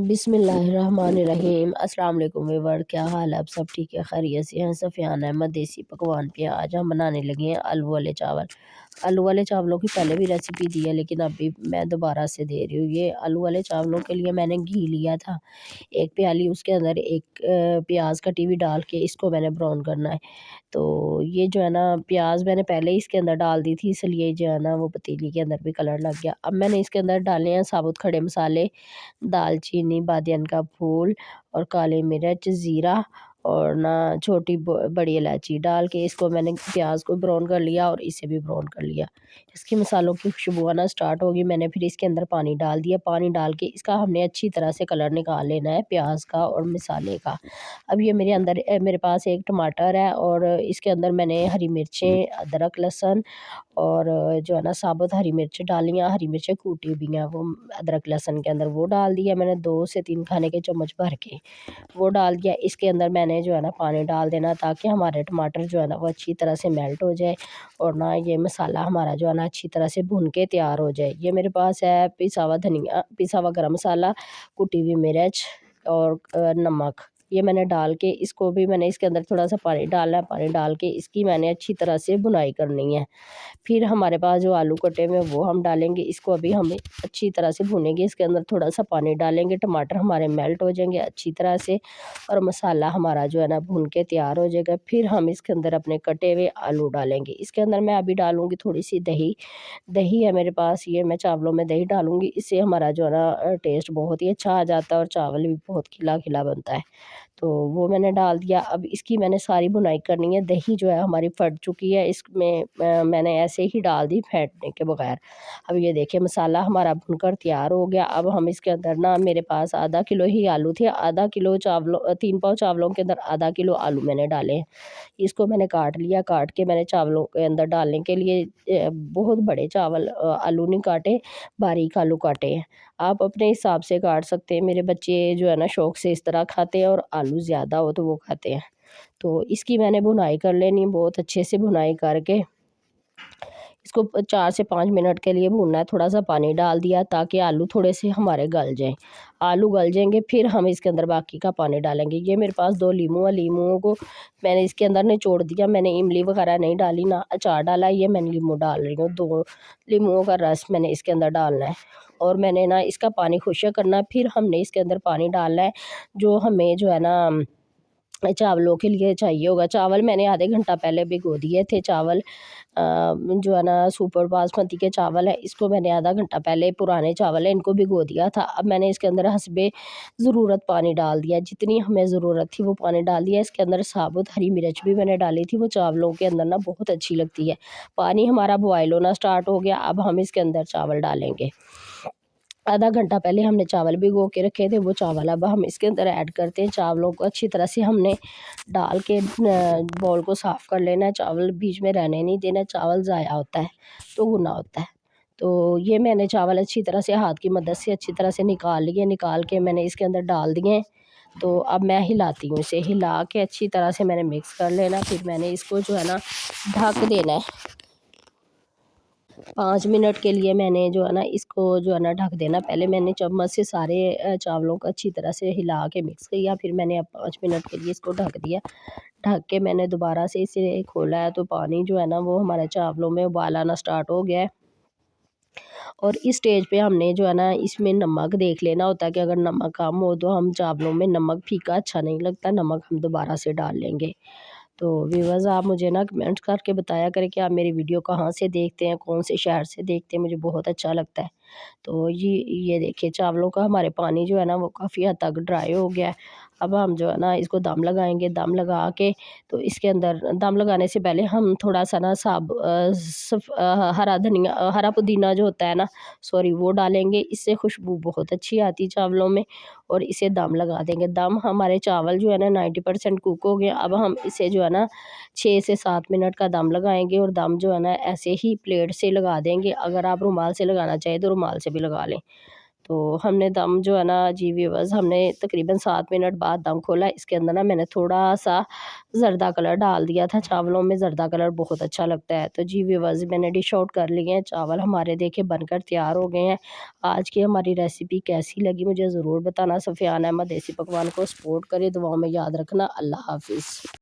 बिस्मिल्लाहिर्रहमानिर्रहीम। अस्सलाम वालेकुम व्यूअर, क्या हाल है? आप सब ठीक है, खैरियत से हैं? सफ़ियान अहमद देसी पकवान पे आज हम बनाने लगे हैं आलू वाले चावल। आलू वाले चावलों की पहले भी रेसिपी दी है, लेकिन अभी मैं दोबारा से दे रही हूँ। ये आलू वाले चावलों के लिए मैंने घी लिया था 1 प्याली, उसके अंदर एक प्याज कटी हुई डाल के इसको मैंने ब्राउन करना है। तो ये जो है ना, प्याज मैंने पहले ही इसके अंदर डाल दी थी, इसलिए जो है ना वो पतीली के अंदर भी कलर लग गया। अब मैंने इसके अंदर डाले हैं साबुत खड़े मसाले, दालचीनी, बादियन का फूल और काली मिर्च, ज़ीरा और ना छोटी बड़ी इलायची डाल के इसको मैंने प्याज को ब्राउन कर लिया और इसे भी ब्राउन कर लिया। इसकी मसालों की खुशबू आना स्टार्ट होगी, मैंने फिर इसके अंदर पानी डाल दिया। पानी डाल के इसका हमने अच्छी तरह से कलर निकाल लेना है प्याज का और मसाले का। अब ये मेरे पास एक टमाटर है और इसके अंदर मैंने हरी मिर्चें, अदरक, लहसुन और जो है ना साबुत हरी मिर्च डाली हैं, हरी मिर्चें कूटी भी हैं, वो अदरक लहसुन के अंदर वो डाल दिया मैंने 2 से 3 खाने के चम्मच भर के, वो डाल दिया। इसके अंदर मैंने जो है ना पानी डाल देना, ताकि हमारे टमाटर जो है ना वो अच्छी तरह से मेल्ट हो जाए और ना ये मसाला हमारा जो है ना अच्छी तरह से भुन के तैयार हो जाए। ये मेरे पास है पिसा हुआ धनिया, पिसा हुआ गरम मसाला, कुटी हुई मिर्च और नमक। ये मैंने डाल के इसको भी मैंने इसके अंदर थोड़ा सा पानी डालना है, पानी डाल के इसकी मैंने अच्छी तरह से भुनाई करनी है। फिर हमारे पास जो आलू कटे हुए हैं वो हम डालेंगे, इसको अभी हम अच्छी तरह से भूनेंगे। इसके अंदर थोड़ा सा पानी डालेंगे, टमाटर हमारे मेल्ट हो जाएंगे अच्छी तरह से और मसाला हमारा जो है ना भून के तैयार हो जाएगा। फिर हम इसके अंदर अपने कटे हुए आलू डालेंगे। इसके अंदर मैं अभी डालूंगी थोड़ी सी दही, दही है मेरे पास, ये मैं चावलों में दही डालूंगी, इससे हमारा जो है ना टेस्ट बहुत ही अच्छा आ जाता है और चावल भी बहुत खिला खिला बनता है। तो वो मैंने डाल दिया। अब इसकी मैंने सारी भुनाई करनी है। दही जो है हमारी फट चुकी है, इसमें मैंने ऐसे ही डाल दी फेंटने के बगैर। अब ये देखिए मसाला हमारा भुनकर तैयार हो गया। अब हम इसके अंदर ना, मेरे पास आधा किलो ही आलू थे, आधा किलो चावलों 3 पाव चावलों के अंदर आधा किलो आलू मैंने डाले हैं। इसको मैंने काट लिया, काट के मैंने चावलों के अंदर डालने के लिए बहुत बड़े आलू नहीं काटे, बारीक आलू काटे हैं। आप अपने हिसाब से काट सकते हैं। मेरे बच्चे जो है ना शौक से इस तरह खाते हैं और आलू ज़्यादा हो तो वो खाते हैं। तो इसकी मैंने भुनाई कर लेनी, बहुत अच्छे से भुनाई करके इसको 4 से 5 मिनट के लिए भूनना है। थोड़ा सा पानी डाल दिया ताकि आलू थोड़े से हमारे गल जाएँ। आलू गल जाएँगे फिर हम इसके अंदर बाकी का पानी डालेंगे। ये मेरे पास 2 लीमू है, लीमुओं को मैंने इसके अंदर निचोड़ दिया। मैंने इमली वगैरह नहीं डाली, ना अचार डाला, ये मैंने लीमू डाल रही हूँ। 2 लीमुओं का रस मैंने इसके अंदर डालना है और मैंने ना इसका पानी खुश्क करना है। फिर हमने इसके अंदर पानी डालना है जो हमें जो है ना चावलों के लिए चाहिए होगा। चावल मैंने आधे घंटा पहले भिगो दिए थे। चावल जो है ना सुपर बासमती के चावल है, इसको मैंने आधा घंटा पहले, पुराने चावल है इनको भिगो दिया था। अब मैंने इसके अंदर हस्बे ज़रूरत पानी डाल दिया, जितनी हमें ज़रूरत थी वो पानी डाल दिया। इसके अंदर साबुत हरी मिर्च भी मैंने डाली थी, वो चावलों के अंदर ना बहुत अच्छी लगती है। पानी हमारा बॉयल होना स्टार्ट हो गया। अब हम इसके अंदर चावल डालेंगे। आधा घंटा पहले हमने चावल भिगो के रखे थे, वो चावल अब हम इसके अंदर ऐड करते हैं। चावलों को अच्छी तरह से हमने डाल के बाउल को साफ़ कर लेना है। चावल बीच में रहने नहीं देना, चावल ज़ाया होता है तो गुना होता है। तो ये मैंने चावल अच्छी तरह से हाथ की मदद से अच्छी तरह से निकाल लिए, निकाल के मैंने इसके अंदर डाल दिए। तो अब मैं हिलाती हूँ, इसे हिला के अच्छी तरह से मैंने मिक्स कर लेना। फिर मैंने इसको जो है ना ढक देना है। 5 मिनट के लिए मैंने जो है ना इसको जो है ना ढक देना। पहले मैंने चम्मच से सारे चावलों को अच्छी तरह से हिला के मिक्स किया, फिर मैंने अब 5 मिनट के लिए इसको ढक दिया। ढक के मैंने दोबारा से इसे खोला है, तो पानी जो है ना वो हमारे चावलों में उबाल आना स्टार्ट हो गया है। और इस स्टेज पे हमने जो है ना इसमें नमक देख लेना होता है कि अगर नमक कम हो तो हम चावलों में, नमक फीका अच्छा नहीं लगता, नमक हम दोबारा से डाल लेंगे। तो व्यूअर्स, आप मुझे ना कमेंट्स करके बताया करें कि आप मेरी वीडियो कहाँ से देखते हैं, कौन से शहर से देखते हैं, मुझे बहुत अच्छा लगता है। तो ये देखिए चावलों का हमारे पानी जो है ना वो काफ़ी हद तक ड्राई हो गया है। अब हम जो है ना इसको दम लगाएँगे, दम लगा के तो इसके अंदर दम लगाने से पहले हम थोड़ा-सा ना हरा धनिया, हरा पुदीना जो होता है ना, सॉरी, वो डालेंगे। इससे खुशबू बहुत अच्छी आती है चावलों में और इसे दम लगा देंगे। दम हमारे चावल जो है ना 90% कुक हो गए। अब हम इसे जो है ना 6 से 7 मिनट का दम लगाएँगे और दम जो है ना ऐसे ही प्लेट से लगा देंगे। अगर आप रुमाल से लगाना चाहें तो रुमाल से भी लगा लें। तो हमने दम जो है ना जी व्यूअर्स, हमने तकरीबन 7 मिनट बाद दम खोला। इसके अंदर ना मैंने थोड़ा-सा ज़र्दा कलर डाल दिया था, चावलों में ज़र्दा कलर बहुत अच्छा लगता है। तो जी व्यूअर्स, मैंने डिश आउट कर लिए हैं, चावल हमारे देखिए बनकर तैयार हो गए हैं। आज की हमारी रेसिपी कैसी लगी मुझे ज़रूर बताना। सफ़ियान अहमद देसी पकवान को सपोर्ट करें, दुआओं में याद रखना। अल्लाह हाफ़िज़।